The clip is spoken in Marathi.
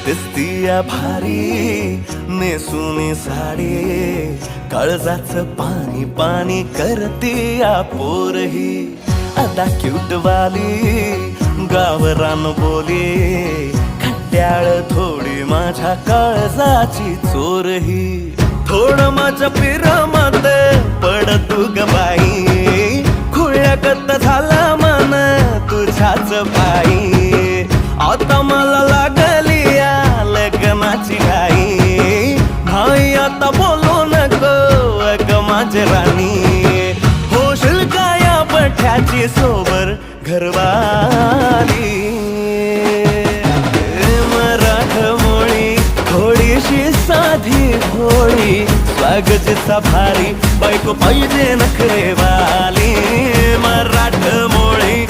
दिसतीया भारी नेसूनी साडी, काळजाचं पाणी पाणी करतीया पोरही. आता क्यूट वाली गावरान बोली, खट्याळ थोडी माझ्या काळजाची चोरही. थोडं माझ्या पिरामात पड तू ग बाई, खुळ्यागत झाला मन तुझ्याच पायी. आता मला लागली या लग्नाची घाई, भाई आता बोलू नको अग माझी राणी. होशील का या पठ्याची सोबर घरवाली. मराठमोळी थोडीशी साधी भोळी, स्वागताचा भारी बायको पाहिजे नखरेवाली. मराठमोळी